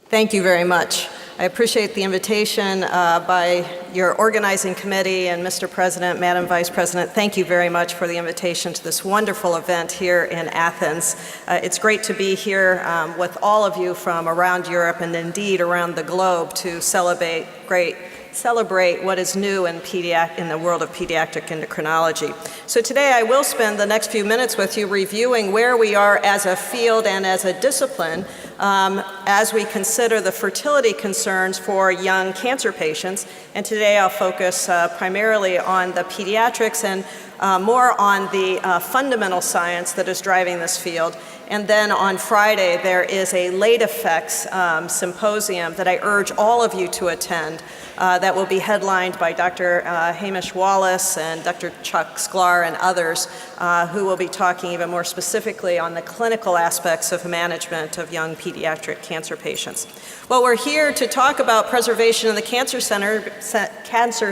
Thank you very much. I appreciate the invitation by your organizing committee and Mr. President, Madam Vice President. Thank you very much for the invitation to this wonderful event here in Athens. It's great to be here with all of you from around Europe and indeed around the globe to celebrate what is new in the world of pediatric endocrinology. So today I will spend the next few minutes with you reviewing where we are as a field and as a discipline as we consider the fertility concerns for young cancer patients. And today I'll focus primarily on the pediatrics and more on the fundamental science that is driving this field. And then on Friday, there is a late effects symposium that I urge all of you to attend that will be headlined by Dr. Hamish Wallace and Dr. Chuck Sklar and others who will be talking even more specifically on the clinical aspects of management of young pediatric cancer patients. Well, we're here to talk about preservation in the cancer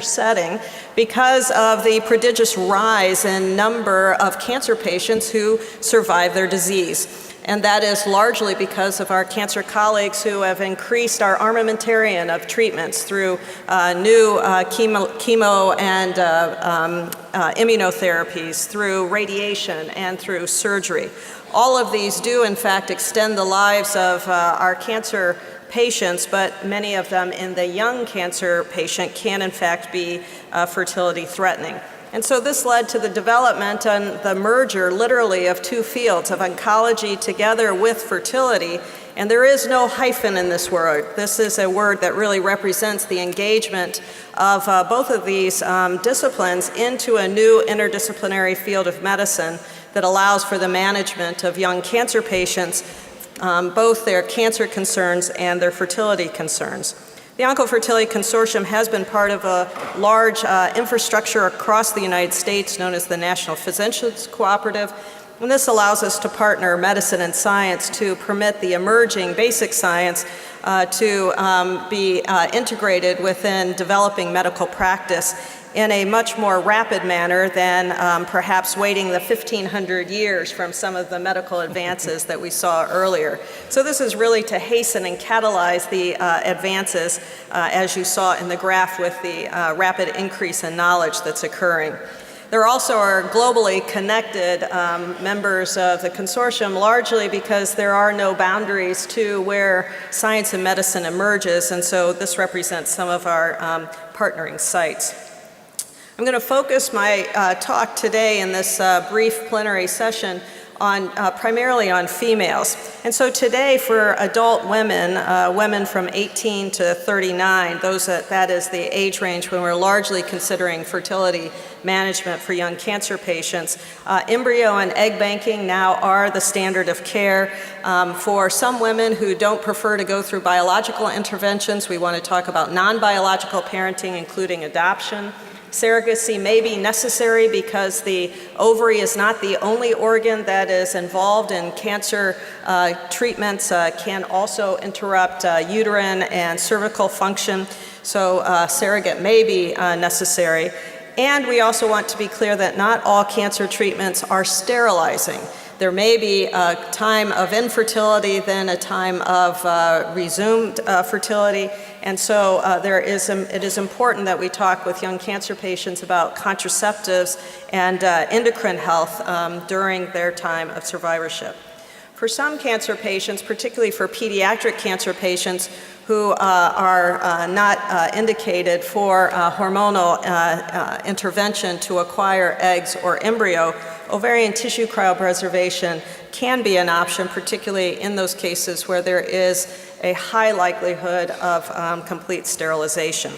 setting because of the prodigious rise in number of cancer patients who survive their disease. And that is largely because of our cancer colleagues who have increased our armamentarium of treatments through new chemo and immunotherapies, through radiation, and through surgery. All of these do, in fact, extend the lives of our cancer patients, but many of them in the young cancer patient can, in fact, be fertility threatening. And so this led to the development and the merger, literally, of two fields of oncology together with fertility. And there is no hyphen in this word. This is a word that really represents the engagement of both of these disciplines into a new interdisciplinary field of medicine that allows for the management of young cancer patients, both their cancer concerns and their fertility concerns. The Onocfertility Consortium has been part of a large infrastructure across the United States known as the National Physicians Cooperative, and this allows us to partner medicine and science to permit the emerging basic science to be integrated within developing medical practice in a much more rapid manner than perhaps waiting the 1,500 years from some of the medical advances that we saw earlier. So this is really to hasten and catalyze the advances, as you saw in the graph with the rapid increase in knowledge that's occurring. There also are globally connected members of the consortium, largely because there are no boundaries to where science and medicine emerges, and so this represents some of our partnering sites. I'm going to focus my talk today in this brief plenary session on primarily on females. And so today for adult women, women from 18 to 39, that is the age range when we're largely considering fertility management for young cancer patients. Embryo and egg banking now are the standard of care. For some women who don't prefer to go through biological interventions, we want to talk about non-biological parenting, including adoption. Surrogacy may be necessary because the ovary is not the only organ that is involved in cancer treatments, can also interrupt uterine and cervical function, so surrogate may be necessary. And we also want to be clear that not all cancer treatments are sterilizing. There may be a time of infertility, then a time of resumed fertility, and so it is important that we talk with young cancer patients about contraceptives and endocrine health during their time of survivorship. For some cancer patients, particularly for pediatric cancer patients who are not indicated for hormonal intervention to acquire eggs or embryo, ovarian tissue cryopreservation can be an option, particularly in those cases where there is a high likelihood of complete sterilization.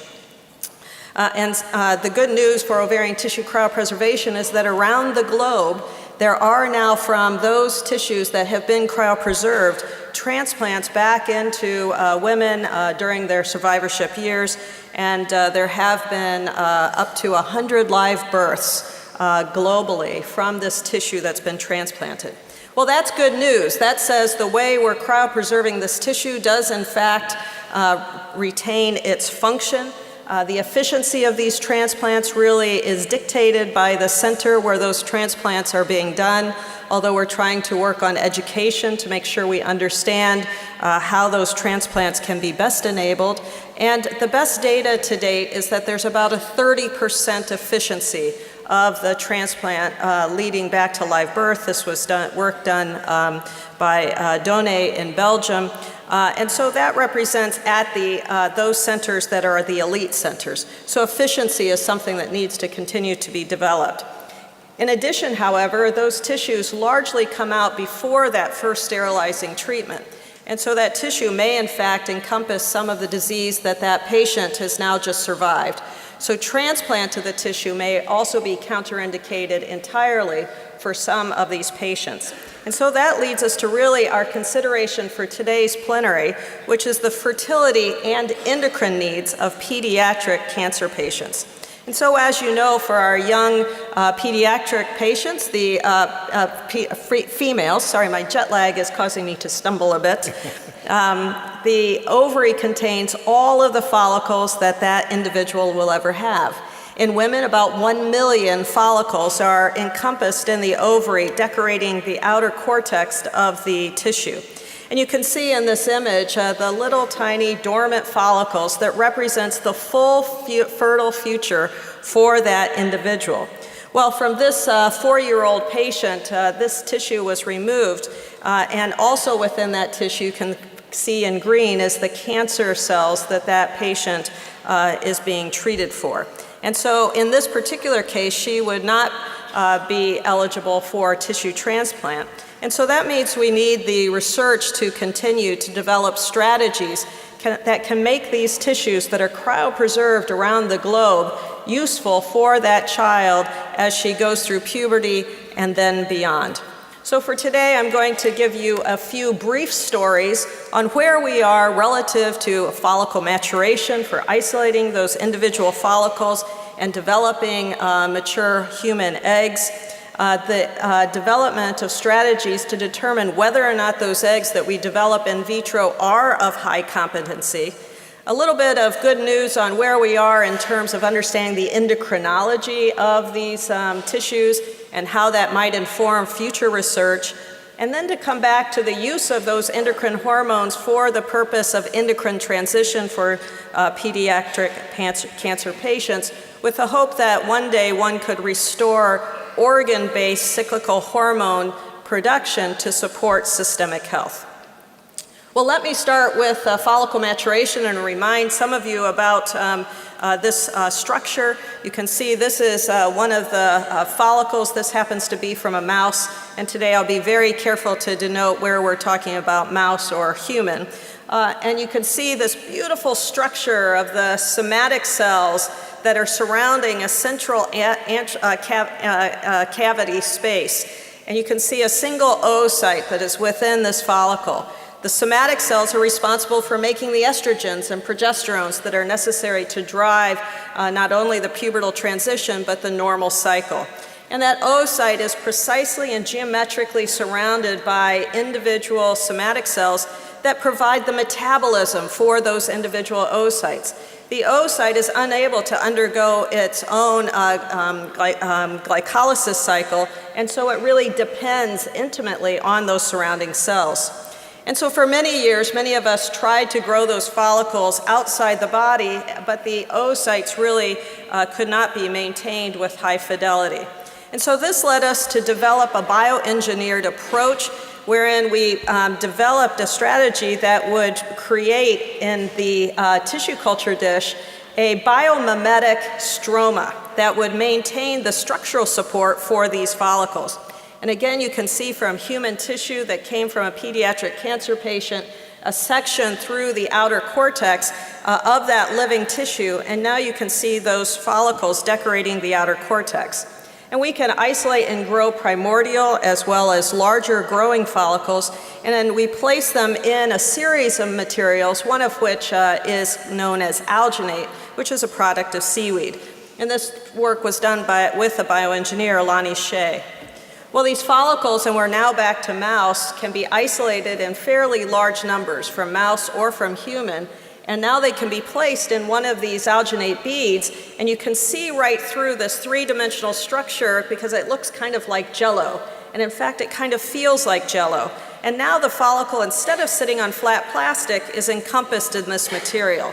The good news for ovarian tissue cryopreservation is that around the globe, there are now, from those tissues that have been cryopreserved, transplants back into women during their survivorship years, and there have been up to 100 live births globally from this tissue that's been transplanted. Well, that's good news. That says the way we're cryopreserving this tissue does, in fact, retain its function. The efficiency of these transplants really is dictated by the center where those transplants are being done, although we're trying to work on education to make sure we understand how those transplants can be best enabled. And the best data to date is that there's about a 30% efficiency of the transplant leading back to live birth. This was work done by Donne in Belgium. And so that represents at those centers that are the elite centers. So efficiency is something that needs to continue to be developed. In addition, however, those tissues largely come out before that first sterilizing treatment. And so that tissue may in fact encompass some of the disease that that patient has now just survived. So transplant to the tissue may also be counterindicated entirely for some of these patients. And so that leads us to really our consideration for today's plenary, which is the fertility and endocrine needs of pediatric cancer patients. And so as you know, for our young pediatric patients, the females, sorry, my jet lag is causing me to stumble a bit, the ovary contains all of the follicles that that individual will ever have. In women, about 1 million follicles are encompassed in the ovary, decorating the outer cortex of the tissue. And you can see in this image the little tiny dormant follicles that represents the full fertile future for that individual. Well, from this 4-year-old patient, this tissue was removed, and also within that tissue you can see in green is the cancer cells that that patient is being treated for. And so in this particular case, she would not be eligible for tissue transplant. And so that means we need the research to continue to develop strategies that can make these tissues that are cryopreserved around the globe useful for that child as she goes through puberty and then beyond. So for today, I'm going to give you a few brief stories on where we are relative to follicle maturation for isolating those individual follicles and developing mature human eggs, the development of strategies to determine whether or not those eggs that we develop in vitro are of high competency, a little bit of good news on where we are in terms of understanding the endocrinology of these tissues and how that might inform future research, and then to come back to the use of those endocrine hormones for the purpose of endocrine transition for pediatric cancer patients, with the hope that one day one could restore organ-based cyclical hormone production to support systemic health. Well, let me start with follicle maturation and remind some of you about this structure. You can see this is one of the follicles. This happens to be from a mouse, and today I'll be very careful to denote where we're talking about mouse or human. And you can see this beautiful structure of the somatic cells that are surrounding a central cavity space. And you can see a single oocyte that is within this follicle. The somatic cells are responsible for making the estrogens and progesterones that are necessary to drive not only the pubertal transition, but the normal cycle. And that oocyte is precisely and geometrically surrounded by individual somatic cells that provide the metabolism for those individual oocytes. The oocyte is unable to undergo its own glycolysis cycle, and so it really depends intimately on those surrounding cells. And so for many years, many of us tried to grow those follicles outside the body, but the oocytes really could not be maintained with high fidelity. And so this led us to develop a bioengineered approach wherein we developed a strategy that would create in the tissue culture dish a biomimetic stroma that would maintain the structural support for these follicles. And again, you can see from human tissue that came from a pediatric cancer patient a section through the outer cortex of that living tissue, and now you can see those follicles decorating the outer cortex. And we can isolate and grow primordial as well as larger growing follicles, and then we place them in a series of materials, one of which is known as alginate, which is a product of seaweed. And this work was done with the bioengineer, Lonnie Shea. Well, these follicles, and we're now back to mouse, can be isolated in fairly large numbers from mouse or from human, And now they can be placed in one of these alginate beads, and you can see right through this three-dimensional structure because it looks kind of like jello. And in fact, it kind of feels like jello. And now the follicle, instead of sitting on flat plastic, is encompassed in this material.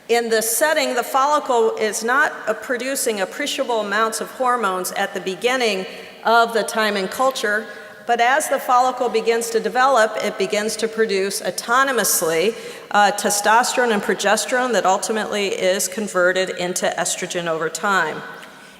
In this setting, the follicle is not producing appreciable amounts of hormones at the beginning of the time in culture, but as the follicle begins to develop, it begins to produce autonomously testosterone and progesterone that ultimately is converted into estrogen over time.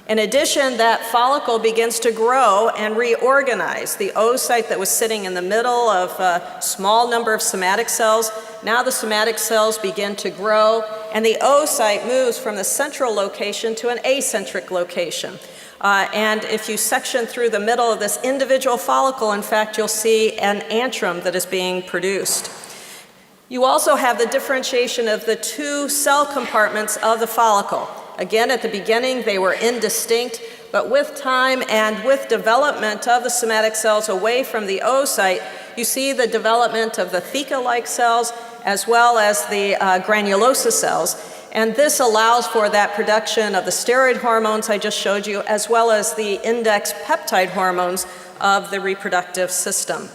In addition, that follicle begins to grow and reorganize. The oocyte that was sitting in the middle of a small number of somatic cells, now the somatic cells begin to grow, and the oocyte moves from the central location to an acentric location. And if you section through the middle of this individual follicle, in fact, you'll see an antrum that is being produced. You also have the differentiation of the two cell compartments of the follicle. Again, at the beginning, they were indistinct, but with time and with development of the somatic cells away from the oocyte, you see the development of the theca-like cells as well as the granulosa cells. And this allows for that production of the steroid hormones I just showed you, as well as the index peptide hormones of the reproductive system.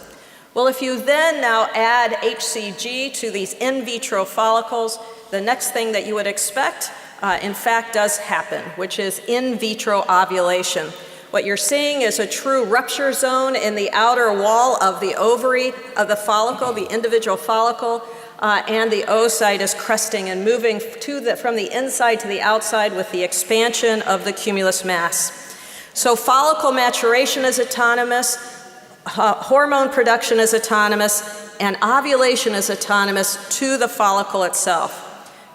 Well, if you then now add HCG to these in vitro follicles, the next thing that you would expect, in fact, does happen, which is in vitro ovulation. What you're seeing is a true rupture zone in the outer wall of the ovary of the follicle, the individual follicle, and the oocyte is cresting and moving from the inside to the outside with the expansion of the cumulus mass. So follicle maturation is autonomous, hormone production is autonomous, and ovulation is autonomous to the follicle itself.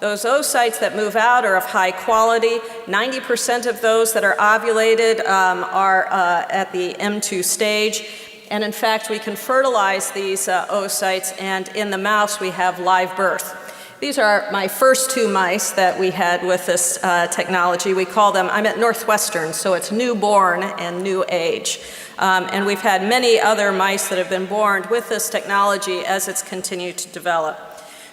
Those oocytes that move out are of high quality. 90% of those that are ovulated are at the M2 stage. And in fact, we can fertilize these oocytes, and in the mouse, we have live birth. These are my first two mice that we had with this technology. We call them, I'm at Northwestern, so it's newborn and new age. And we've had many other mice that have been born with this technology as it's continued to develop.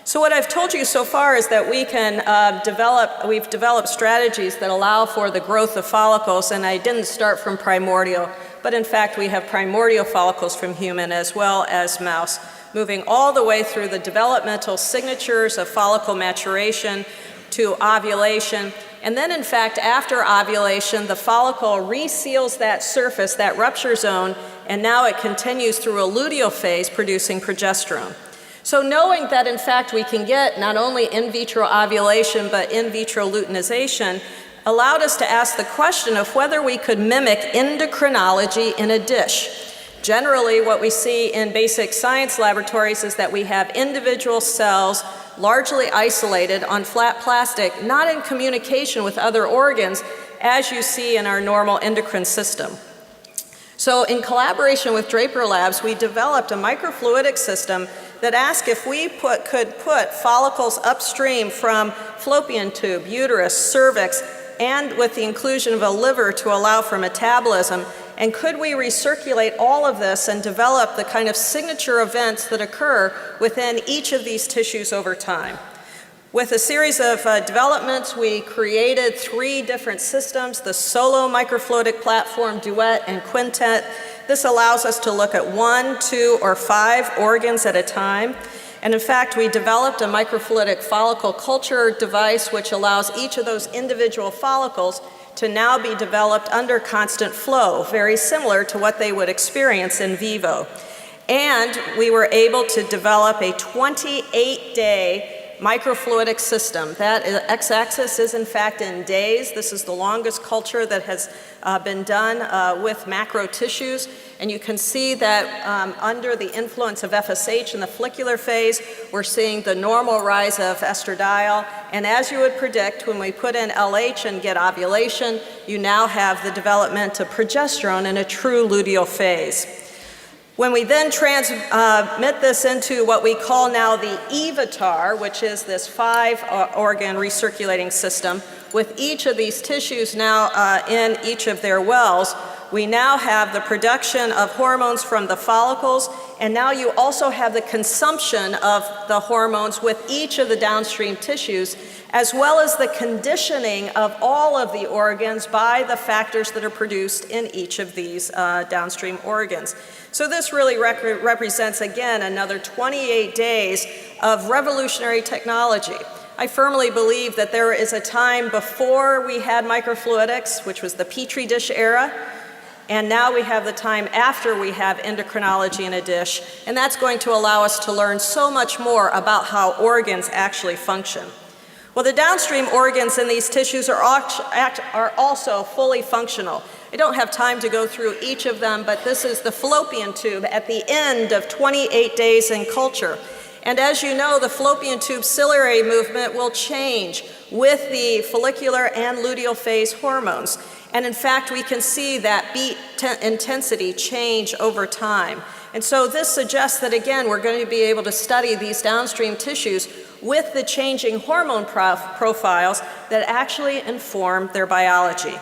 So what I've told you so far is that we've developed strategies that allow for the growth of follicles, and I didn't start from primordial, but in fact we have primordial follicles from human as well as mouse, moving all the way through the developmental signatures of follicle maturation to ovulation. And then in fact, after ovulation, the follicle reseals that surface, that rupture zone, and now it continues through a luteal phase producing progesterone. So knowing that in fact we can get not only in vitro ovulation but in vitro luteinization allowed us to ask the question of whether we could mimic endocrinology in a dish. Generally, what we see in basic science laboratories is that we have individual cells largely isolated on flat plastic, not in communication with other organs, as you see in our normal endocrine system. So in collaboration with Draper Labs, we developed a microfluidic system that asked if we could put follicles upstream from fallopian tube, uterus, cervix, and with the inclusion of a liver to allow for metabolism, and could we recirculate all of this and develop the kind of signature events that occur within each of these tissues over time. With a series of developments, we created 3 different systems, the solo microfluidic platform, duet, and quintet. This allows us to look at 1, 2, or 5 organs at a time. And in fact, we developed a microfluidic follicle culture device which allows each of those individual follicles to now be developed under constant flow, very similar to what they would experience in vivo. And we were able to develop a 28-day microfluidic system. That x-axis is in fact in days. This is the longest culture that has been done with macro tissues. And you can see that under the influence of FSH in the follicular phase, we're seeing the normal rise of estradiol. And as you would predict, when we put in LH and get ovulation, you now have the development of progesterone in a true luteal phase. When we then transmit this into what we call now the EVATAR, which is this 5-organ recirculating system, with each of these tissues now in each of their wells, we now have the production of hormones from the follicles And now you also have the consumption of the hormones with each of the downstream tissues, as well as the conditioning of all of the organs by the factors that are produced in each of these downstream organs. So this really represents, again, another 28 days of revolutionary technology. I firmly believe that there is a time before we had microfluidics, which was the Petri dish era, and now we have the time after we have endocrinology in a dish, and that's going to allow us to learn so much more about how organs actually function. Well, the downstream organs in these tissues are also fully functional. I don't have time to go through each of them, but this is the fallopian tube at the end of 28 days in culture. And as you know, the fallopian tube ciliary movement will change with the follicular and luteal phase hormones. And in fact, we can see that beat intensity change over time. And so this suggests that, again, we're going to be able to study these downstream tissues with the changing hormone profiles that actually inform their biology.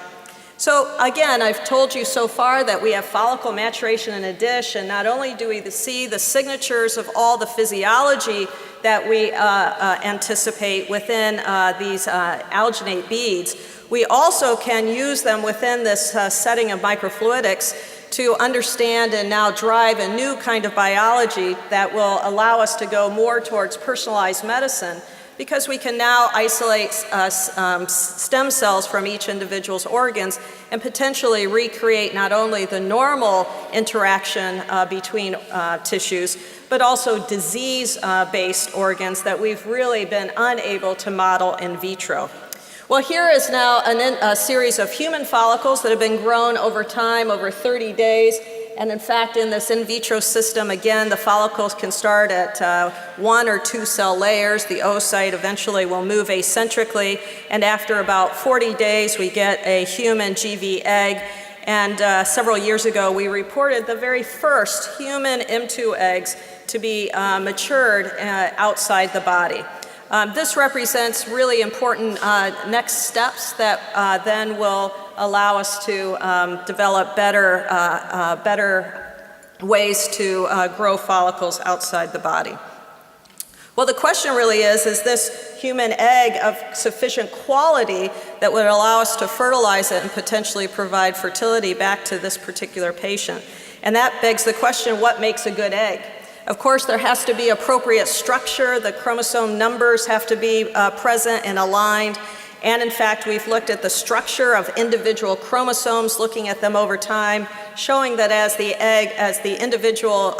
So again, I've told you so far that we have follicle maturation in a dish, and not only do we see the signatures of all the physiology that we anticipate within these alginate beads, we also can use them within this setting of microfluidics to understand and now drive a new kind of biology that will allow us to go more towards personalized medicine, because we can now isolate stem cells from each individual's organs and potentially recreate not only the normal interaction between tissues, but also disease-based organs that we've really been unable to model in vitro. Well, here is now a series of human follicles that have been grown over time, over 30 days. And in fact, in this in vitro system, again, the follicles can start at 1 or 2 cell layers. The oocyte eventually will move eccentrically. And after about 40 days, we get a human GV egg. And several years ago, we reported the very first human M2 eggs to be matured outside the body. This represents really important next steps that then will allow us to develop better ways to grow follicles outside the body. Well, the question really is this human egg of sufficient quality that would allow us to fertilize it and potentially provide fertility back to this particular patient? And that begs the question, what makes a good egg? Of course, there has to be appropriate structure. The chromosome numbers have to be present and aligned. And in fact, we've looked at the structure of individual chromosomes, looking at them over time, showing that as the individual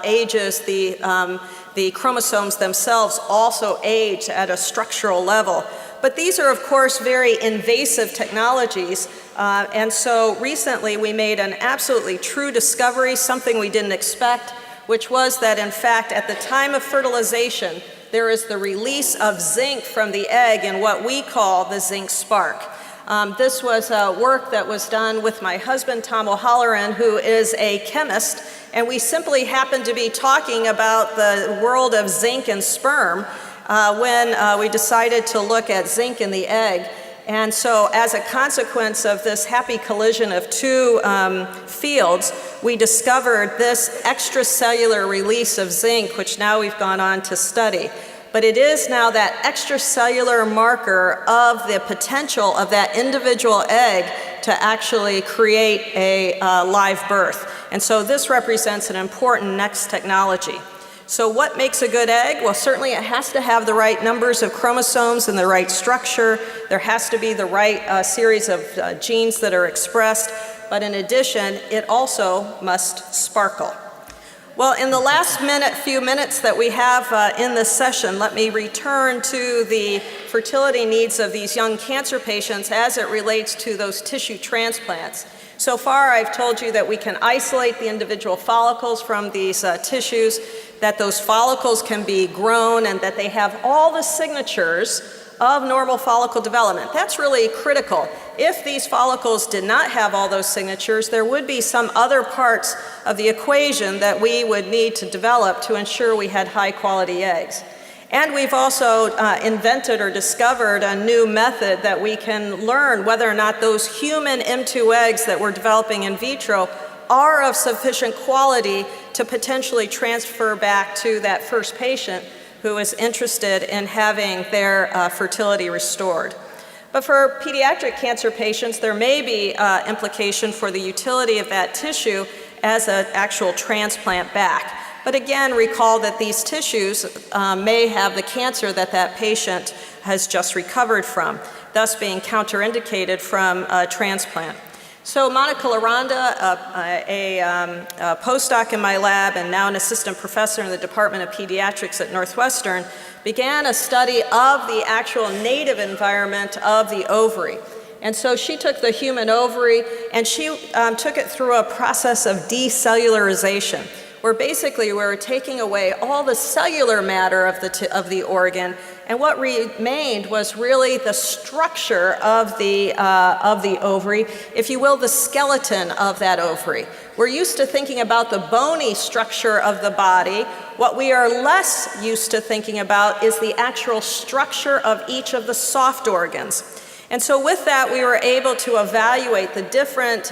ages, the chromosomes themselves also age at a structural level. But these are, of course, very invasive technologies. And so recently we made an absolutely true discovery, something we didn't expect, which was that, in fact, at the time of fertilization, there is the release of zinc from the egg in what we call the zinc spark. This was work that was done with my husband, Tom O'Halloran, who is a chemist, and we simply happened to be talking about the world of zinc and sperm when we decided to look at zinc in the egg. And so as a consequence of this happy collision of two fields, we discovered this extracellular release of zinc, which now we've gone on to study. But it is now that extracellular marker of the potential of that individual egg to actually create a live birth. And so this represents an important next technology. So what makes a good egg? Well, certainly it has to have the right numbers of chromosomes and the right structure. There has to be the right series of genes that are expressed. But in addition, it also must sparkle. Well, in the last few minutes that we have in this session, let me return to the fertility needs of these young cancer patients as it relates to those tissue transplants. So far, I've told you that we can isolate the individual follicles from these tissues, that those follicles can be grown, and that they have all the signatures of normal follicle development. That's really critical. If these follicles did not have all those signatures, there would be some other parts of the equation that we would need to develop to ensure we had high-quality eggs. And we've also invented or discovered a new method that we can learn whether or not those human M2 eggs that we're developing in vitro are of sufficient quality to potentially transfer back to that first patient who is interested in having their fertility restored. But for pediatric cancer patients, there may be implication for the utility of that tissue as an actual transplant back. But again, recall that these tissues may have the cancer that that patient has just recovered from, thus being counterindicated from transplant. So Monica Laranda, a postdoc in my lab and now an assistant professor in the Department of Pediatrics at Northwestern, began a study of the actual native environment of the ovary. And so she took the human ovary and she took it through a process of decellularization, where basically we were taking away all the cellular matter of the organ, and what remained was really the structure of the ovary, if you will, the skeleton of that ovary. We're used to thinking about the bony structure of the body. What we are less used to thinking about is the actual structure of each of the soft organs. And so with that, we were able to evaluate the different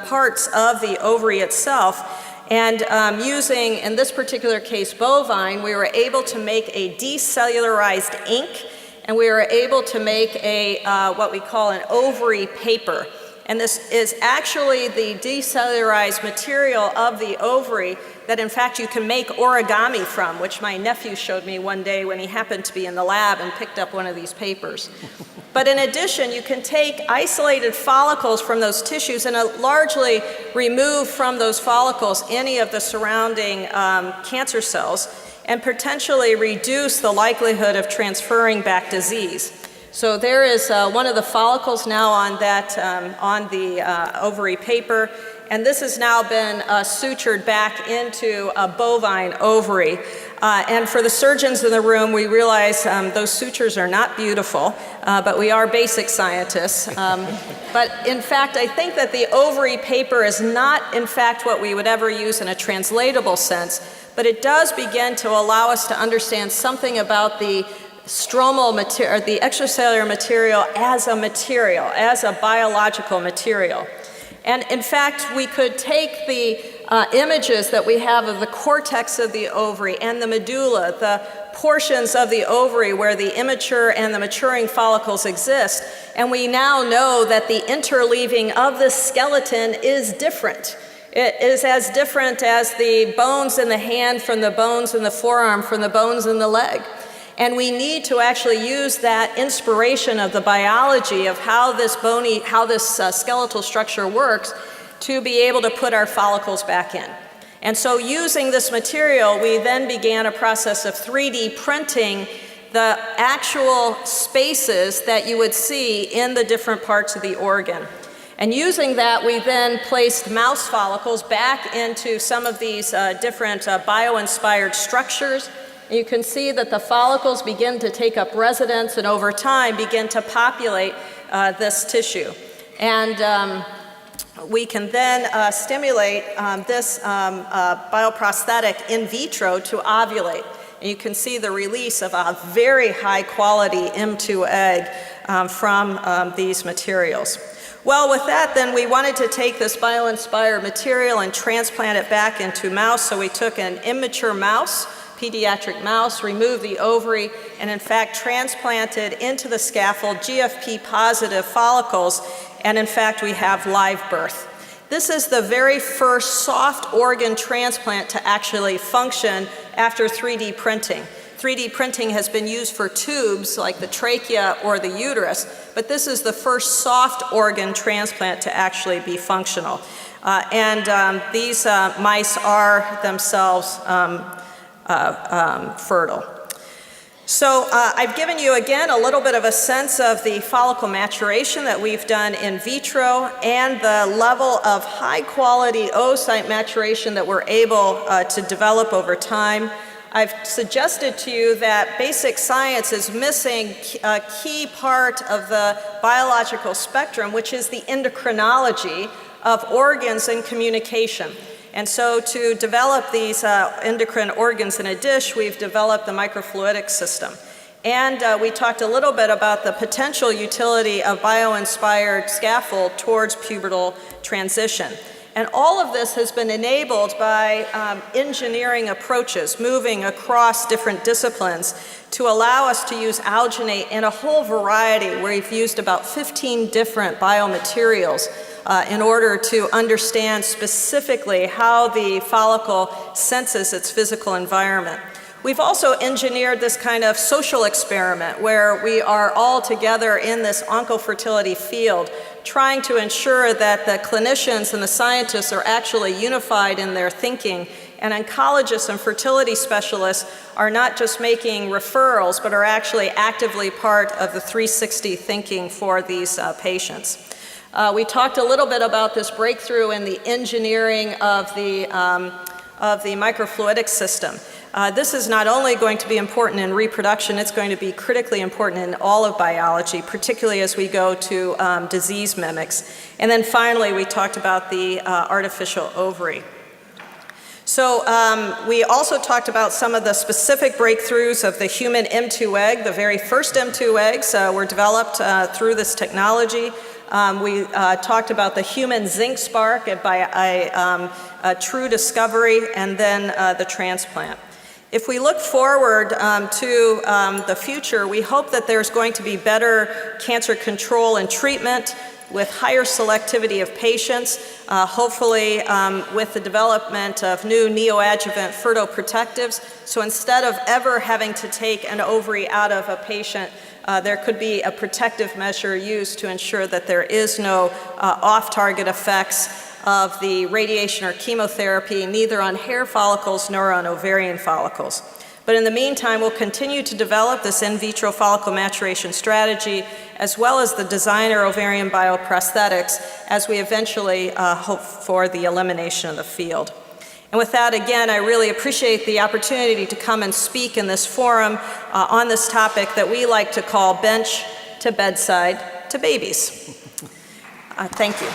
parts of the ovary itself. And using, in this particular case, bovine, we were able to make a decellularized ink, and we were able to make a what we call an ovary paper. And this is actually the decellularized material of the ovary that in fact you can make origami from, which my nephew showed me one day when he happened to be in the lab and picked up one of these papers. But in addition, you can take isolated follicles from those tissues and largely remove from those follicles any of the surrounding cancer cells and potentially reduce the likelihood of transferring back disease. So there is one of the follicles now on that, on the ovary paper, and this has now been sutured back into a bovine ovary. And for the surgeons in the room, we realize those sutures are not beautiful, but we are basic scientists. But in fact, I think that the ovary paper is not, in fact, what we would ever use in a translatable sense, but it does begin to allow us to understand something about the stromal material, the extracellular material, as a biological material. And in fact, we could take the images that we have of the cortex of the ovary and the medulla, the portions of the ovary where the immature and the maturing follicles exist, and we now know that the interleaving of the skeleton is different. It is as different as the bones in the hand from the bones in the forearm from the bones in the leg. And we need to actually use that inspiration of the biology of how this skeletal structure works to be able to put our follicles back in. And so using this material, we then began a process of 3D printing the actual spaces that you would see in the different parts of the organ. And using that, we then placed mouse follicles back into some of these different bio-inspired structures. You can see that the follicles begin to take up residence and over time begin to populate this tissue. And we can then stimulate this bioprosthetic in vitro to ovulate. And you can see the release of a very high quality M2 egg from these materials. Well, with that, then we wanted to take this bio-inspired material and transplant it back into mouse. So we took an immature mouse, pediatric mouse, removed the ovary, and in fact transplanted into the scaffold GFP positive follicles, and in fact we have live birth. This is the very first soft organ transplant to actually function after 3D printing. 3D printing has been used for tubes like the trachea or the uterus, but this is the first soft organ transplant to actually be functional. These mice are themselves fertile. So I've given you again a little bit of a sense of the follicle maturation that we've done in vitro and the level of high quality oocyte maturation that we're able to develop over time. I've suggested to you that basic science is missing a key part of the biological spectrum, which is the endocrinology of organs and communication. And so to develop these endocrine organs in a dish, we've developed the microfluidic system. And we talked a little bit about the potential utility of bio-inspired scaffold towards pubertal transition. And all of this has been enabled by engineering approaches, moving across different disciplines to allow us to use alginate in a whole variety. We've used about 15 different biomaterials in order to understand specifically how the follicle senses its physical environment. We've also engineered this kind of social experiment where we are all together in this oncofertility field, trying to ensure that the clinicians and the scientists are actually unified in their thinking, and oncologists and fertility specialists are not just making referrals, but are actually actively part of the 360 thinking for these patients. We talked a little bit about this breakthrough in the engineering of the microfluidic system. This is not only going to be important in reproduction, it's going to be critically important in all of biology, particularly as we go to disease mimics. And then finally, we talked about the artificial ovary. So we also talked about some of the specific breakthroughs of the human M2 egg. The very first M2 eggs were developed through this technology. We talked about the human zinc spark by a true discovery, and then the transplant. If we look forward to the future, we hope that there's going to be better cancer control and treatment with higher selectivity of patients, hopefully with the development of new neoadjuvant fertoprotectives. So instead of ever having to take an ovary out of a patient, there could be a protective measure used to ensure that there is no off-target effects of the radiation or chemotherapy, neither on hair follicles nor on ovarian follicles. But in the meantime, we'll continue to develop this in vitro follicle maturation strategy, as well as the designer ovarian bioprosthetics, as we eventually hope for the elimination of the field. And with that, again, I really appreciate the opportunity to come and speak in this forum on this topic that we like to call bench to bedside to babies. Thank you.